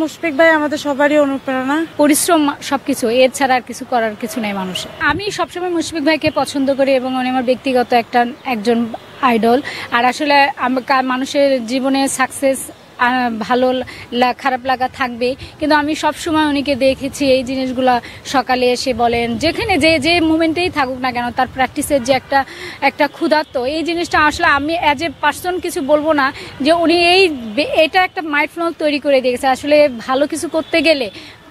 মুশফিক ভাই আমাদের সবারই অনুপ্রেরণা, পরিশ্রম সবকিছু, এর ছাড়া আর কিছু করার কিছু নেই মানুষের। আমি সবসময় মুশফিক ভাইকে পছন্দ করি এবং উনি আমার ব্যক্তিগত একজন আইডল। আর আসলে মানুষের জীবনে সাকসেস ভালো খারাপ লাগা থাকবে, কিন্তু আমি সব সময় উনিকে দেখেছি এই জিনিসগুলা সকালে এসে বলেন, যেখানে যে মুমেন্টেই থাকুক না কেন, তার প্র্যাকটিসের যে একটা ক্ষুধার্ত, এই জিনিসটা আসলে আমি অ্যাজ এ পার্সন কিছু বলবো না, যে উনি এটা একটা মাইন্ডফুল তৈরি করে দিয়েছে। আসলে ভালো কিছু করতে গেলে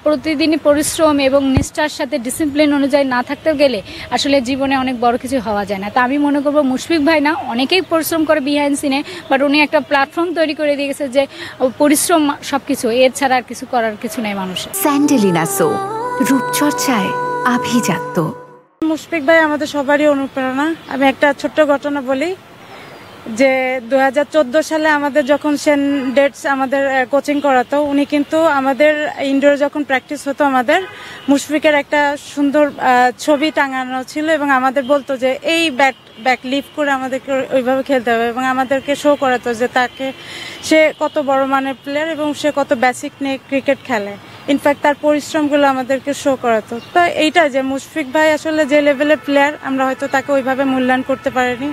প্রতিদিনই পরিশ্রম এবং নিষ্ঠার সাথে ডিসিপ্লিন অনুযায়ী না থাকতে গেলে আসলে জীবনে অনেক বড় কিছু হওয়া যায় না। তা আমি মনে করবো মুশফিক ভাই না, অনেকেই পরিশ্রম করে বিহাইন্ড সিনে, বাট উনি একটা প্ল্যাটফর্ম তৈরি করে দিয়েছে যে পরিশ্রম সবকিছু, এর ছাড়া আর কিছু করার কিছু নেই মানুষের। স্যান্ডেলিনা সো, রূপচর্চায় আভিজাত্য। মুশফিক ভাই আমাদের সবারই অনুপ্রেরণা। আমি একটা ছোট্ট ঘটনা বলি, যে 2014 সালে আমাদের যখন সেন ডেটস আমাদের কোচিং করাতো, উনি কিন্তু আমাদের ইনডোরে যখন প্র্যাকটিস হতো, আমাদের মুশফিকের একটা সুন্দর ছবি টাঙানো ছিল এবং আমাদের বলতো যে এই ব্যাক লিফট করে আমাদেরকে ওইভাবে খেলতে হবে, এবং আমাদেরকে শো করাতো যে সে কত বড় মানের প্লেয়ার এবং সে কত বেসিক নিয়ে ক্রিকেট খেলে। ইনফ্যাক্ট তার পরিশ্রমগুলো আমাদেরকে শো করাতো। তো এইটা যে মুশফিক ভাই আসলে যে লেভেলের প্লেয়ার, আমরা হয়তো তাকে ওইভাবে মূল্যায়ন করতে পারিনি।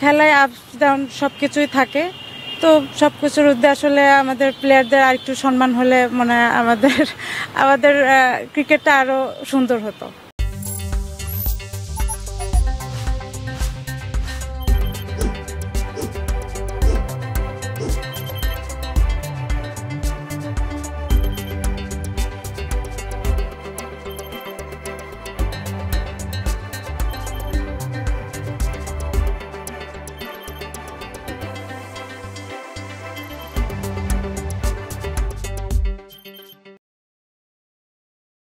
খেলায় আপস ডাউন সবকিছুই থাকে, তো সবকিছুর মধ্যে আসলে আমাদের প্লেয়ারদের আরেকটু সম্মান হলে মনে হয় আমাদের ক্রিকেটটা আরো সুন্দর হতো।